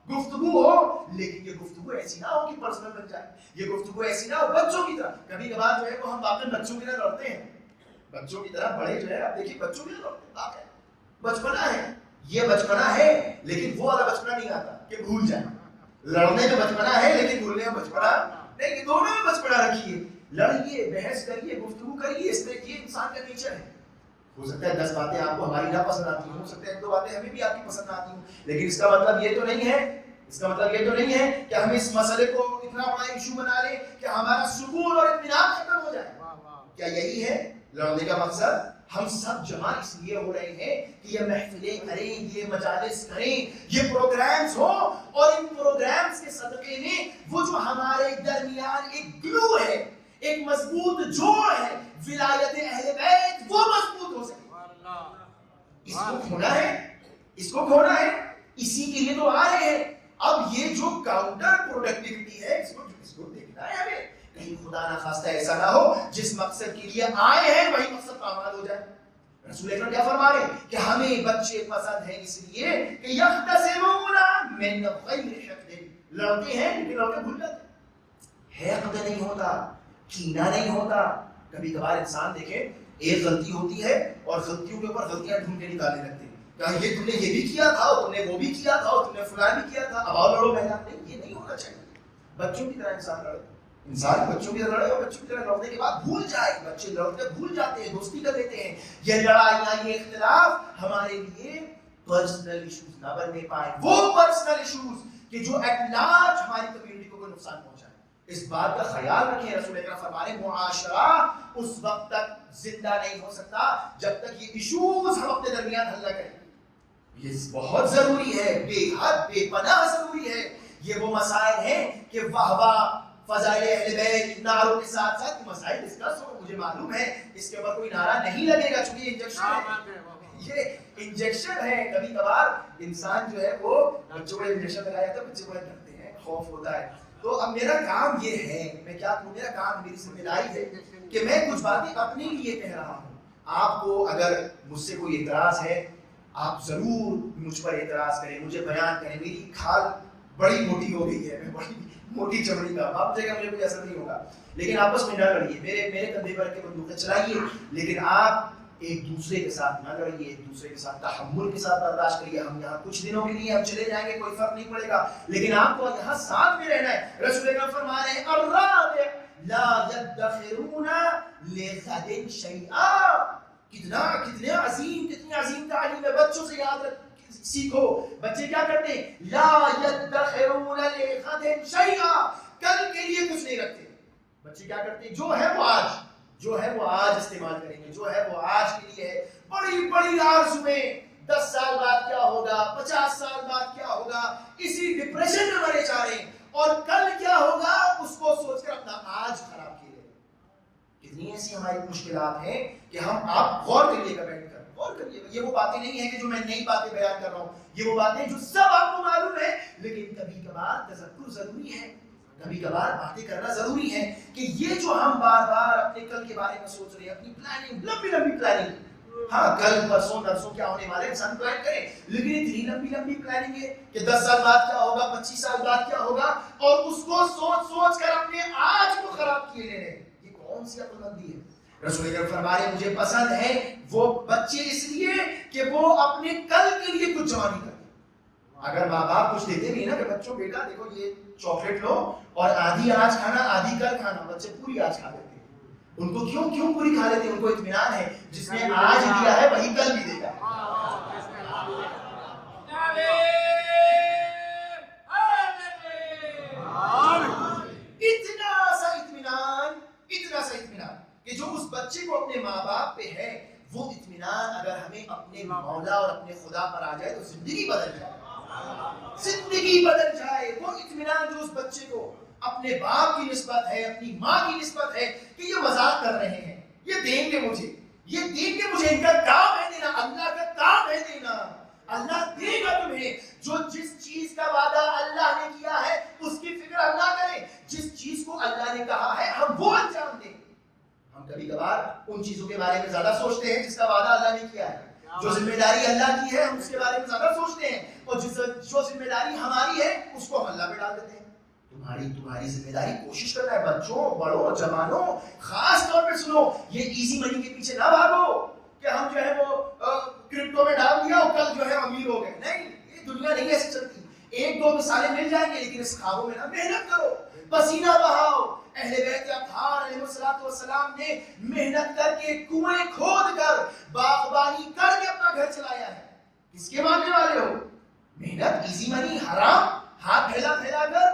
گفتگو ہو, لیکن یہ گفتگو ایسی نہ ہو کہ پرسنل بن جائے. یہ گفتگو ایسی نہ ہو بچوں کی طرح. کبھی کبھار جو ہے وہ ہم واقعی بچوں کی طرح لڑتے ہیں, بچوں کی طرح. بڑے جو ہے آپ دیکھیے بچوں کی طرح لڑتے ہیں. بچپنا ہے, یہ بچپنا ہے, لیکن وہ والا بچپنا نہیں آتا کہ بھول جائیں. لڑنے کا بچپنا ہے لیکن بھولنے کا بچپنا نہیں. کہ دونوں میں بچپنا رکھیے, لڑیے, بحث کریے, گفتگو کریے. اس میں یہ انسان کا نیچر ہے. ہو سکتا ہے 10 باتیں آپ کو ہماری نہ پسند آتی ہوں, ہو سکتا ہے 1-2 باتیں ہمیں بھی آپ کی پسند آتی ہوں, لیکن اس کا مطلب یہ تو نہیں ہے, اس کا مطلب یہ تو نہیں ہے کہ ہم اس مسئلے کو اتنا بڑا ایشو بنا لیں کہ ہمارا سکون اور اطمینان ختم ہو جائے. کیا یہی ہے لڑنے کا مقصد؟ ہم سب جمع اس لیے ہو رہے ہیں کہ یہ محفلیں کریں, یہ مجالس کریں, یہ پروگرامز ہوں, اور ان پروگرامز کے صدقے میں وہ جو ہمارے درمیان ایک گلو ہے, ایک مضبوط جوڑ ہے, ولایت اہل بیت, وہ مضبوط ہو سکے. اس کو کھونا ہے, اس کو کھونا ہے, اسی کے لیے تو آ رہے ہیں. اب یہ جو کاؤنٹر پروڈکٹیوٹی ہے, اس کو دیکھنا ہے ہمیں, کہیں خدا نہ خواستہ ایسا نہ ہو جس مقصد کے لیے آئے ہیں وہی مقصد پامال ہو جائے. رسول اکرم کیا فرما رہے ہیں کہ ہمیں بچے پسند ہیں اس لیے کہ یختصمون من غیر حقد. لڑتے ہیں لیکن لڑ کے بھول جاتے ہیں. حقد نہیں ہوتا, کینہ نہیں ہوتا. کبھی کبھار انسان دیکھیں ایک غلطی ہوتی ہے اور غلطیوں کے اوپر غلطیاں ڈھونڈ کے نکالنے لگتے ہیں. کہ یہ تم نے یہ بھی کیا تھا, اور تم نے وہ بھی کیا تھا, اور تم نے فلاں بھی کیا تھا, اب آؤ لڑو میدان میں. یہ نہیں ہونا چاہیے. بچوں کی طرح انسان لڑے, انسان بچوں کی طرح لڑے, اور بچوں کی طرح لڑنے کے بعد بھول جائے. بچے لڑتے بھول جاتے ہیں, دوستی کر لیتے ہیں. یہ لڑائیاں, یہ اختلاف ہمارے لیے پرسنل ایشوز نہ بننے پائے. وہ پرسنل ایشوز کہ جو ایٹ لارج ہماری کمیونٹی کو کوئی نقصان پہنچائے. اس بات کا خیال رکھیں. رسول اکرم فرما رہے ہیں معاشرہ اس وقت تک زندہ نہیں ہو سکتا جب تک یہ ایشوز ہم اپنے درمیان حل نہ کریں. یہ بہت ضروری ہے، بے حد بے پناہ ضروری ہے۔ یہ وہ مسائل ہیں کہ واہ واہ فضائل اہل بیت نعروں کے ساتھ ساتھ مسائل ڈسکس ہو، مجھے معلوم ہے اس کے اوپر کوئی نعرہ نہیں لگے گا چونکہ یہ انجیکشن ہے۔ کبھی کبھار انسان جو ہے وہ بچوں کو انجیکشن لگایا تو بچے کو ڈرتے ہیں، خوف ہوتا ہے۔ تو اب میرا کام یہ ہے، میں کیا کروں، میرا کام، میری ذمہ داری ہے کہ میں کچھ باتیں اپنے لیے کہہ رہا ہوں۔ آپ کو اگر مجھ سے کوئی اعتراض ہے آپ ضرور مجھ پر اعتراض کریں، مجھے بیان کریں۔ میری کھال بڑی موٹی ہو گئی ہے، میں بڑی موٹی چمڑی کا، آپ جگہ مجھے کوئی اثر نہیں ہوگا، لیکن آپس میں نہ لڑیے، میرے کندھے پر رکھ کے بندوقیں چلائیے، لیکن آپ ایک دوسرے کے ساتھ نہ لڑیے، ایک دوسرے کے ساتھ تحمل کے ساتھ برداشت کریے۔ ہم یہاں کچھ دنوں کے لیے ہم چلے جائیں گے، کوئی فرق نہیں پڑے گا، لیکن آپ کو یہاں ساتھ میں رہنا ہے۔ رسول اکرم فرما رہے ہیں الرابع لا يدخرون لغد شیئا۔ کتنے عظیم تعلیم ہے، بچوں سے یاد سیکھو۔ بچے کیا کرتے ہیں؟ لا يدخرون لغد شیئا، کل کے لیے کچھ نہیں رکھتے۔ بچے کیا کرتے ہیں؟ جو ہے وہ آج استعمال کریں گے، جو ہے وہ آج کے لیے ہے۔ بڑی آرزویں، 10 سال بعد کیا ہوگا، 50 سال بعد کیا ہوگا، اسی ڈپریشن میں مرے جا رہے ہیں، اور کل کیا ہوگا اس کو سوچ کر اپنا آج خراب کیے رہے ہیں۔ کتنی ایسی ہماری مشکلات ہیں کہ آپ غور کریے گا، بیٹھ کر غور کریے گا۔ یہ وہ باتیں نہیں ہیں کہ جو میں نئی باتیں بیان کر رہا ہوں، یہ وہ باتیں جو سب آپ کو معلوم ہے، لیکن کبھی کبھار تذکر ضروری ہے، کبھی کبھار باتیں کرنا ضروری ہے کہ یہ جو ہم بار بار اپنے کل کے بارے میں سوچ رہے ہیں، اپنی پلاننگ، لمبی پلاننگ، ہاں کل پرسوں نرسوں کیا ہونے والے انسان پلان کرے، لیکن اتنی لمبی پلاننگ ہے کہ 10 سال بعد کیا ہوگا، 25 سال بعد کیا ہوگا، اور اس کو سوچ کر اپنے آج کو خراب کیے لے رہے ہیں۔ یہ کون سی عقل مندی ہے؟ رسول اکرم فرما رہے ہیں مجھے پسند ہے وہ بچے اس لیے کہ وہ اپنے کل کے لیے کچھ جمع نہیں کرتے۔ اگر ماں باپ کچھ دیتے بھی نا کہ بچوں بیٹا دیکھو یہ چاکلیٹ لو اور آدھی آج کھانا آدھی کل کھانا، بچے پوری آج کھا لیتے ہیں۔ ان کو کیوں پوری کھا لیتے ہیں؟ ان کو اطمینان ہے جس نے آج دیا ہے وہی کل بھی دے گا۔ اتنا سا اطمینان کہ جو اس بچے کو اپنے ماں باپ پہ ہے، وہ اطمینان اگر ہمیں اپنے مولا اور اپنے خدا پر آ جائے تو زندگی بدل جائے۔ وہ اطمینان جو اس بچے کو اپنے باپ کی نسبت ہے، اپنی ماں کی نسبت ہے کہ یہ مذاق کر رہے ہیں، یہ دیں گے مجھے، ان کا کام ہے دینا، اللہ کا کام ہے دینا، اللہ دے گا تمہیں۔ جو جس چیز کا وعدہ اللہ نے کیا ہے اس کی فکر اللہ کرے، جس چیز کو اللہ نے کہا ہے ہم وہ انجام دیں۔ ہم کبھی کبھار ان چیزوں کے بارے میں زیادہ سوچتے ہیں جس کا وعدہ اللہ نے کیا ہے، جو ذمہ داری اللہ کی ہے ہم اس کے بارے میں زیادہ سوچتے ہیں، اور جو ذمہ داری ہماری ہے اس کو ہم اللہ پہ ڈال دیتے ہیں۔ تمہاری ذمہ داری کوشش کرنا ہے، بچوں، بڑوں، جوانوں، خاص طور پہ سنو، یہ ایزی منی کے پیچھے نہ بھاگو کہ ہم جو ہے وہ کرپٹو میں ڈال دیا اور کل جو ہے امیر ہو گئے۔ نہیں، یہ دنیا نہیں ایسے چلتی۔ 1-2 مثالیں مل جائیں گے، لیکن اس خوابوں میں نہ محنت کرو، پسینہ بہاؤ۔ اہل بیت اطہار علیہ السلام نے محنت کر کے کنویں کھود کر باغبانی کر کے اپنا گھر چلایا ہے۔ کس کے ماننے والے ہو؟ محنت، ایزی منی، حرام، ہاتھ پھیلا کر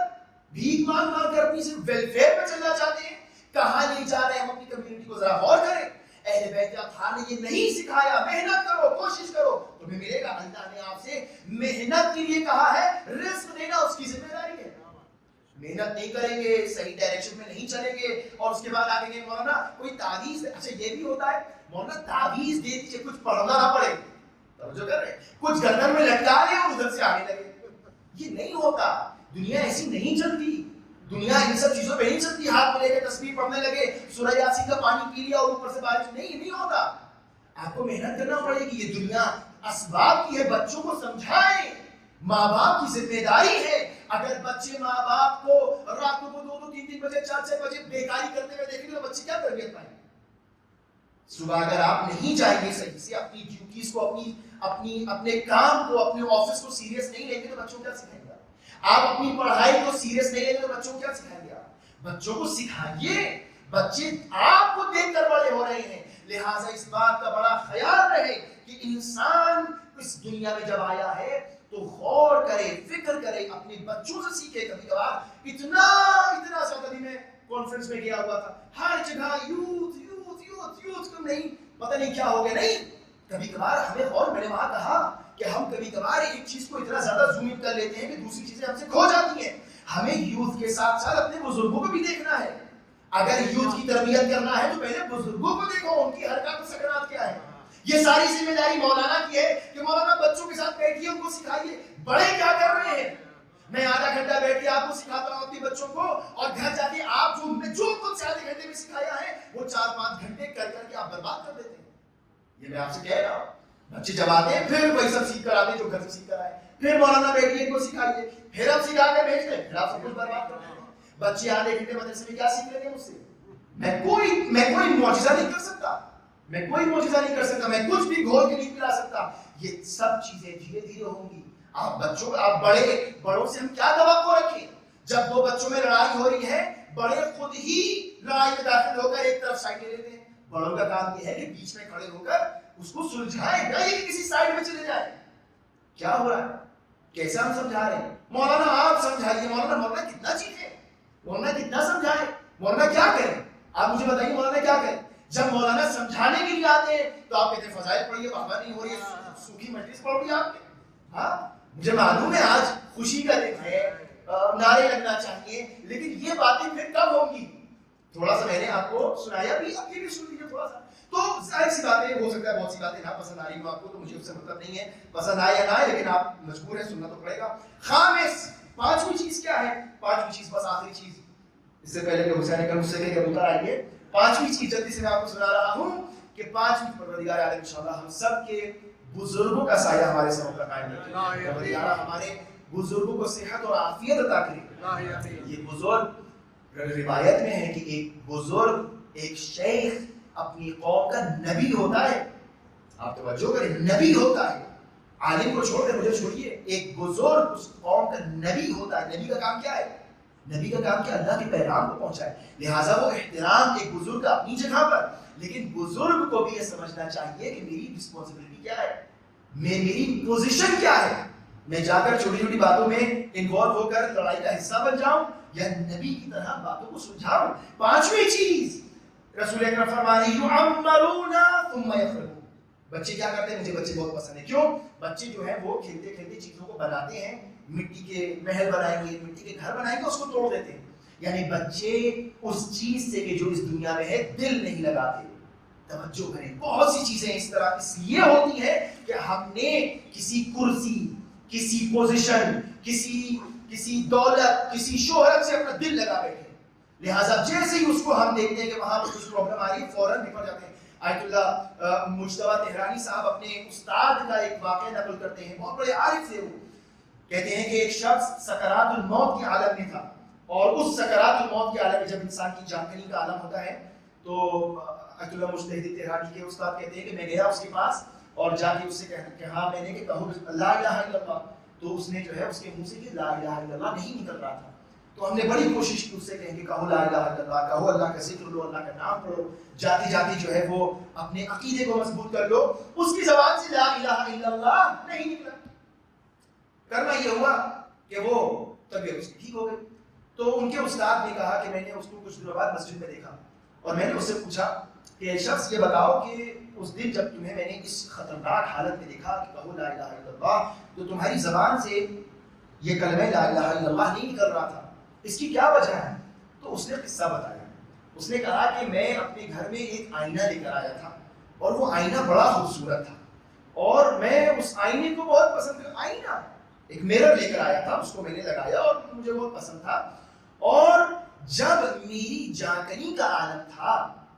بھیک مانگ کر اپنی صرف ویلفیئر پہ چلنا چاہتے ہیں۔ کہاں لے جا رہے ہیں ہم اپنی کمیونٹی کو؟ ذرا غور کریں۔ اہل بیت اطہار نے یہ نہیں سکھایا محنت کرو، کوشش کرو، تمہیں ملے گا۔ اللہ نے آپ سے محنت کے لیے کہا ہے، رزق دینا اس کی ذمہ داری ہے۔ محنت نہیں کریں گے، صحیح ڈائریکشن میں نہیں چلیں گے، اور اس کے بعد آگے گے مولانا کوئی تعویذ، اچھا یہ بھی ہوتا ہے مولانا تعویذ دے دیجیے، کچھ پڑھنا نہ پڑے، توجہ کر رہے ہیں، کچھ گردن میں لٹکا لے اور ادھر سے آنے لگے۔ یہ نہیں ہوتا، دنیا ایسی نہیں چلتی، دنیا ان سب چیزوں پہ نہیں چلتی۔ ہاتھ میں لے کے تسبیح پڑھنے لگے، سورہ یاسین کا پانی پی لیا اور اوپر سے بارش، نہیں ہوتا۔ آپ کو محنت کرنا پڑے گی۔ یہ دنیا اسباب کی ہے، بچوں کو سمجھائیں، ماں باپ کی ذمہ داری ہے۔ اگر بچے ماں باپ کو راتوں کو 2-2, 3-3 بجے 4-6 بجے بیکاری کرتے ہوئے دیکھیں تو بچے کیا تربیت پائیں گے؟ صبح اگر آپ نہیں جائیں گے صحیح سے اپنی ڈیوٹیز کو، اپنے کام کو، اپنے آفس کو سیریس نہیں لیں گے تو بچوں کو کیا سکھائیں گے؟ آپ اپنی پڑھائی کو سیریس نہیں لیں گے تو بچوں کو کیا سکھائیں گے؟ بچوں کو سکھائیے، بچے آپ کو دیکھ کر بڑے ہو رہے ہیں، لہٰذا اس بات کا بڑا خیال رہے کہ انسان اس دنیا میں جب آیا ہے تو غور کرے، فکر کرے، اپنے بچوں سے سیکھے۔ کبھی کبھار اتنا زیادہ بھی میں کانفرنس میں گیا ہوا تھا، ہر جگہ یوتھ تم نہیں، پتہ نہیں کیا ہو گیا۔ نہیں، کبھی کبھار ہمیں غور، میں نے وہاں کہا کہ ہم کبھی کبھار ایک چیز کو اتنا زیادہ زوم ان کر لیتے ہیں کہ دوسری چیزیں ہم سے کھو جاتی ہیں. ہمیں یوتھ کے ساتھ ساتھ اپنے بزرگوں کو بھی دیکھنا ہے. اگر یوتھ کی تربیت کرنا ہے تو پہلے بزرگوں کو دیکھو، ان کی حرکات و سکنات کیا ہے. یہ ساری ذمہ داری مولانا کی ہے کہ مولانا بچوں کے ساتھ بیٹھیے، ان کو سکھائیے بڑے کیا کر رہے ہیں. میں آدھا گھنٹہ بیٹھ کے آپ کو سکھاتا ہوں اپنے بچوں کو، اور گھر جا کے آپ جو کچھ آدھے گھنٹے میں سکھایا ہے وہ 4-5 گھنٹے کر کر کے آپ برباد کر دیتے ہیں. یہ میں آپ سے کہہ رہا ہوں. بچے جب آتے ہیں پھر وہی سب سیکھ کر آتے ہیں جو گھر سے سیکھ کر آئے. پھر مولانا بیٹھیے ان کو سکھائیے، پھر ہم سکھا کے بھیج دیں، پھر آپ سب کچھ برباد کر دیں. بچے آدھے گھنٹے مدرسے میں کیا سیکھ لیں گے مجھ سے؟ میں کوئی معجزہ نہیں کر سکتا، میں کوئی معجزہ نہیں کر سکتا، میں کچھ بھی گھول کے نہیں پلا سکتا. یہ سب چیزیں دھیرے دھیرے ہوں گی. آپ بچوں، آپ بڑوں سے ہم کیا توقع رکھیں؟ جب دو بچوں میں لڑائی ہو رہی ہے، بڑے خود ہی لڑائی میں داخل ہو کر ایک طرف سائڈ لے لیتے ہیں. بڑوں کا کام یہ ہے کہ بیچ میں کھڑے ہو کر اس کو سلجھائیں، نہ یہ کسی سائڈ میں چلے جائیں. کیا ہو رہا ہے؟ کیسے ہم سمجھا رہے ہیں؟ مولانا آپ سمجھائیے. مولانا کتنا چیزیں، مولانا کتنا سمجھائے، مولانا کیا کریں؟ آپ مجھے بتائیے مولانا کیا کریں؟ جب مولانا سمجھانے کے لیے آتے ہیں تو آپ کہتے ہیں فضائل پڑھیے، بابا نہیں ہو رہی ہے، سوکھی مجلس پڑھ رہی آپ کے. ہاں مجھے معلوم ہے آج خوشی کا دن ہے، نعرے لگنا چاہیے، لیکن یہ باتیں پھر کب ہوں گی؟ تھوڑا سا میں نے آپ کو سنایا بھی، اب یہ بھی سن لیجیے تھوڑا سا. تو ظاہر سی باتیں، ہو سکتا ہے بہت سی باتیں نہ پسند آ رہی ہوں آپ کو، تو مجھے اس سے مطلب نہیں ہے پسند آئے یا نہ آئے، لیکن آپ مجبور ہیں، سننا تو پڑے گا. خامس، پانچویں چیز کیا ہے؟ پانچویں چیز، بس آخری چیز، اس سے پہلے کہ حسین اکرم سے کہ اتر آئیے. پانچویں چیز جلدی سے میں آپ کو سنا رہا ہوں کہ پانچویں پروردگار عالم انشاءاللہ ہم سب کے بزرگوں کا سایہ ہمارے سر پر قائم رکھے. پروردگار ہمارے بزرگوں کو صحت اور عافیت عطا کرے. یہ بزرگ روایت میں ہے کہ ایک بزرگ، ایک شیخ اپنی قوم کا نبی ہوتا ہے. آپ توجہ کریں، نبی ہوتا ہے. عالم کو چھوڑ دیں، مجھے چھوڑیے. ایک بزرگ اس قوم کا نبی ہوتا ہے. نبی کا کام کیا ہے؟ نبی کا کام کیا؟ اللہ کے پیغام کو پہنچائے. لہٰذا وہ احترام ایک بزرگ کا اپنی جگہ پر، لیکن بزرگ کو بھی یہ سمجھنا چاہیے کہ میری رسپانسبلٹی کیا ہے، میری پوزیشن کیا ہے. میں جا کر چھوٹی چھوٹی باتوں میں انوالو ہو کر لڑائی کا حصہ بن جاؤں یا نبی کی طرح باتوں کو سلجھاؤں. پانچویں چیز رسول اکرم فرما رہے ہیں یعمرون ثم یخرجون. بچے کیا کرتے ہیں؟ مجھے بچے بہت پسند ہیں. کیوں؟ بچے جو ہیں وہ کھیلتے کھیلتے چیزوں کو بناتے ہیں. مٹی کے محل بنائیں گے، مٹی کے گھر بنائیں گے، اس کو توڑ دیتے ہیں. یعنی بچے اس چیز سے کہ جو اس دنیا میں ہے دل نہیں لگاتے. توجہ کریں، بہت سی چیزیں اس طرح اس لیے ہوتی ہیں کہ ہم نے کسی کرسی، کسی پوزیشن، کسی دولت، کسی شہرت سے اپنا دل لگا بیٹھے. لہٰذا جیسے ہی اس کو ہم دیکھتے ہیں کہ وہاں پہ کچھ پرابلم آ رہی ہے، فوراً نکل جاتے ہیں. آیت اللہ مجتبیٰ تہرانی صاحب اپنے استاد کا ایک واقعہ نقل کرتے ہیں. بہت بڑے عارف تھے وہ. کہتے ہیں کہ ایک شخص سکرات الموت کے عالم میں تھا، اور اس سکرات الموت کے عالم میں جب انسان کی جان کنی کا عالم ہوتا ہے تو آیت اللہ مجتبیٰ تہرانی کے استاد کہتے ہیں کہ میں گیا اس کے پاس اور جا کے اس سے کہا میں نے کہ کہو لا الہ الا اللہ. تو اس نے جو ہے اس کے منہ سے کہ لا الہ الا اللہ نہیں نکل رہا تھا. تو ہم نے بڑی کوشش کی اس سے کہیں کہ کہو لا الہ الا اللہ، کہو اللہ کا ذکر لو، اللہ کا نام پڑھو. جاتی جاتی جو ہے وہ اپنے عقیدے کو مضبوط کر لو. اس کی زبان سے لا الہ الا اللہ نہیں نکلا. کرنا یہ ہوا کہ وہ طبیعت اس کی ٹھیک ہو گئی. تو ان کے استاد نے کہا کہ میں نے اس کو کچھ دنوں بعد مسجد میں دیکھا اور میں نے اس سے پوچھا کہ شخص یہ بتاؤ کہ اس دن جب تمہیں میں نے اس خطرناک حالت میں دیکھا کہ کہو لا الہ الا اللہ، تو تمہاری زبان سے یہ کلمہ لا الہ الا اللہ نہیں نکل رہا تھا، اس کی کیا وجہ ہے؟ تو اس نے قصہ بتایا. اس نے کہا کہ میں اپنے گھر میں ایک آئینہ لے کر آیا تھا اور وہ آئینہ بڑا خوبصورت تھا اور میں اس آئینے کو بہت پسند کر. آئینہ ایک میرر لے کر آیا تھا، اس کو میں نے لگایا اور مجھے بہت پسند تھا. اور جب میری جانکنی کا عالم تھا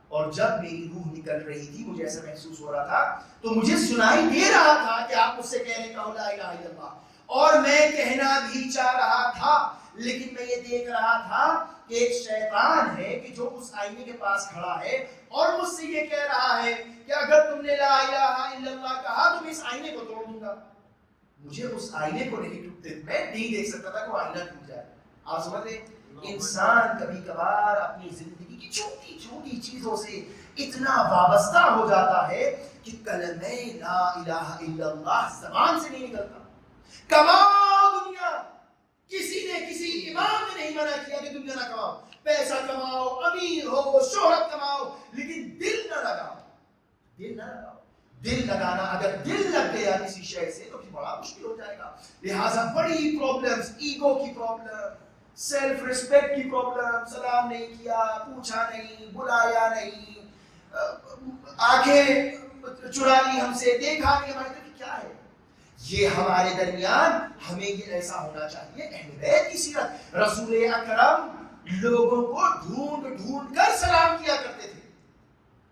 اور جب میری روح نکل رہی تھی، مجھے ایسا محسوس ہو رہا تھا تو مجھے سنائی دے رہا تھا کہ آپ مجھ سے کہہ رہے کہو لا الہ الا اللہ، اور میں کہنا بھی چاہ رہا تھا، لیکن میں یہ دیکھ رہا تھا کہ ایک شیطان ہے کہ جو اس آئینے کے پاس کھڑا ہے اور مجھ سے یہ کہہ رہا ہے کہ اگر تم نے لا الہ الا اللہ کہا تو میں اس آئینے کو توڑ دوں گا. مجھے اس آئینے کو نہیں ٹوٹتے، میں نہیں دیکھ سکتا تھا کہ وہ آئینہ ٹوٹ جائے. آپ سمجھ رہے؟ انسان کبھی کبھار اپنی زندگی کی چھوٹی چھوٹی چیزوں سے اتنا وابستہ ہو جاتا ہے کہ کلمہ لا الہ الا اللہ زبان سے نہیں نکلتا. کماؤ دنیا، کسی نے کسی امام نے نہیں منع کیا کہ دنیا نہ کماؤ، پیسہ کماؤ، امیر ہو، شہرت کماؤ، لیکن دل نہ لگاؤ. دل نہ لگاؤ. دل لگانا، اگر دل لگ گیا کسی شے سے تو پھر بڑا مشکل ہو جائے گا. لہٰذا بڑی پرابلمز، ایگو کی پرابلم، سیلف ریسپیکٹ کی پرابلم، سلام نہیں کیا، پوچھا نہیں، بلایا نہیں، آنکھیں چرا لی ہم سے، دیکھا نہیں ہماری طرف، کیا ہے یہ ہمارے درمیان؟ ہمیں یہ ایسا ہونا چاہیے. اہل بیت کی سیرت، رسول اکرم لوگوں کو ڈھونڈ ڈھونڈ کر سلام کیا کرتے تھے.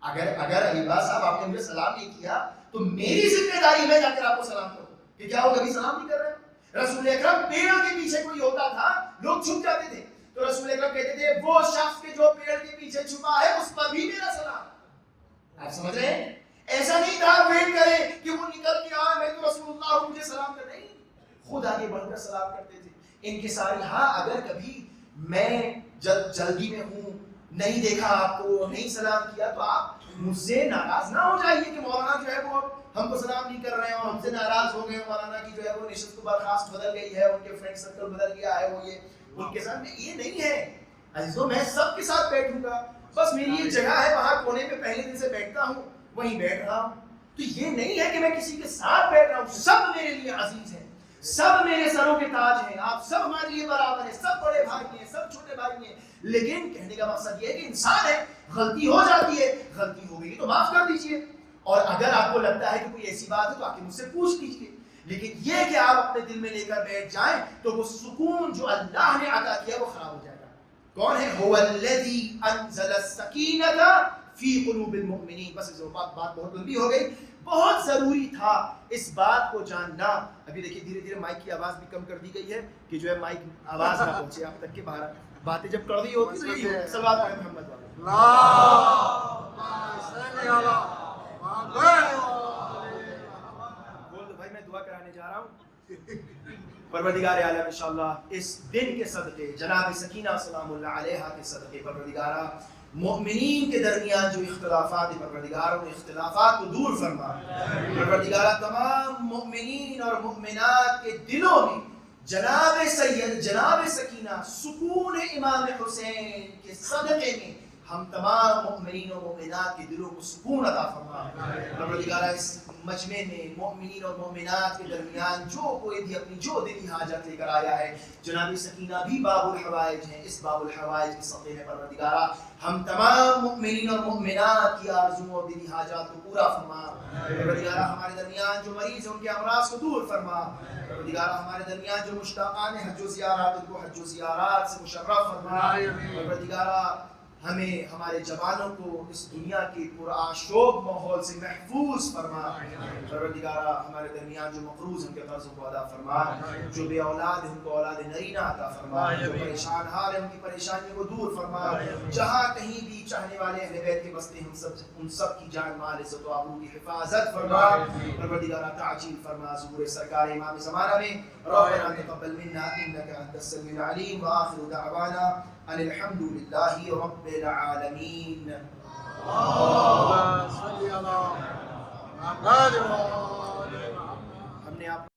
اگر علیبا صاحب آپ نے مجھے سلام نہیں کیا تو میری ذمہ داری میں جا کر آپ کو سلام کروں کہ کیا وہ کبھی سلام نہیں کر رہے. رسول اکرم پیڑ کے پیچھے کوئی ہوتا تھا، لوگ چھپ جاتے تھے تو رسول اکرم کہتے تھے وہ شخص کے جو پیڑ کے پیچھے چھپا ہے اس پر بھی میرا سلام. آپ سمجھ رہے ہیں؟ ایسا نہیں تھا ویٹ کرے کہ وہ نکل کے آئے میں تو رسول اللہ ہوں مجھے سلام کر، نہیں، خود آگے بڑھ کر سلام کرتے تھے. انکساری. ہاں اگر کبھی میں جلدی میں ہوں، نہیں دیکھا آپ کو، نہیں سلام کیا تو آپ مجھ سے ناراض نہ ہو جائیے کہ مولانا جو ہے وہ ہم کو سلام نہیں کر رہے ہیں اور ہم سے ناراض ہو گئے، مولانا کی جو ہے وہ نشست کو برخاست بدل گئی ہے، ان کے فرینڈ سرکل بدل گیا ہے، وہ یہ ان کے ساتھ. یہ نہیں ہے عزیزوں، میں سب کے ساتھ بیٹھوں گا، بس میری ایک جگہ ہے وہاں کونے پہ پہلے دن سے بیٹھتا ہوں، وہیں بیٹھ رہا ہوں. تو یہ نہیں ہے کہ میں کسی کے ساتھ بیٹھ رہا ہوں. سب میرے لیے عزیز ہیں، سب میرے سروں کے تاج ہیں، آپ سب ہمارے لیے برابر ہیں، سب بڑے بھائی ہیں، سب چھوٹے بھائی ہیں. لیکن کہنے کا مقصد یہ ہے کہ انسان ہے، غلطی ہو جاتی ہے، غلطی ہو گئی تو معاف کر دیجئے. اور اگر آپ کو لگتا ہے کہ کوئی ایسی بات ہے تو آ کے مجھ سے پوچھ لیجئے. لیکن یہ کہ آپ اپنے دل میں لے کر بیٹھ جائیں تو وہ سکون جو اللہ نے عطا کیا وہ خراب ہو جائے گا. کون ہے؟ هو الذی انزل السکینۃ فی قلوب المؤمنین. بس اس بات بہت لمبی ہو گئی، بہت ضروری تھا اس بات کو جاننا. ابھی دیکھیے دھیرے دھیرے مائک کی آواز بھی کم کر دی گئی ہے کہ جو ہے مائک آواز نہ پہنچے آپ تک کے باہر. باتیں جب کڑوی ہوتی تو یہ صلوات پڑھیں محمد والے. بول دو بھائی میں دعا کرانے جا رہا ہوں. پروردگار عالم انشاءاللہ اس دن کے صدقے، جناب سکینہ سلام اللہ علیہا کے صدقے، پروردگارہ مومنین کے درمیان جو اختلافات ہیں پروردگار ان اختلافات کو دور فرما. پروردگارہ تمام مومنین اور مومنات کے دلوں میں جناب سید، جناب سکینہ، سکون امام حسین کے صدقے میں ہم تمام مومنین اور مومنات کے دلوں کو سکون عطا فرما. پروردگارہ اس مجمع میں مومنین اور مومنات کے درمیان جو کوئی بھی اپنی جو دلی حاجت لے کر آیا ہے، جناب سکینہ بھی باب الحوائج ہیں، اس باب الحوائج کے صدقے میں پروردگارہ ہم تمام مومنین اور مومنات کی آرزوؤں اور دلی حاجات کو پورا فرما. پروردگارہ ہمارے درمیان جو مریض ہیں ان کے امراض کو دور فرما. پروردگارہ ہمارے درمیان جو مشتاقان حج و زیارات ان کو حج و زیارات سے مشرف فرما. پروردگارہ ہمیں ہمارے جوانوں کو اس دنیا کے پرآشوب ماحول سے محفوظ فرما. پروردگارہ ہمارے درمیان جو مقروض ان کے قرضوں کو ادا فرما، جو بے اولاد ہیں ان کو اولاد نرینہ عطا فرما، جو پریشان حال ہیں ان کی پریشانیوں کو دور فرما. جہاں کہیں بھی چاہنے والے اہل بیت کے بستے ہم سب ان سب کی جان مال عزت و آبرو کی حفاظت فرما. پروردگارہ تعجیل فرما ظہور سرکار امام زمانہ میں. ربنا تقبل منا انك انت السميع العليم واخر دعوانا ان الحمد لله رب العالمين. اللهم صل على محمد. ہم نے آپ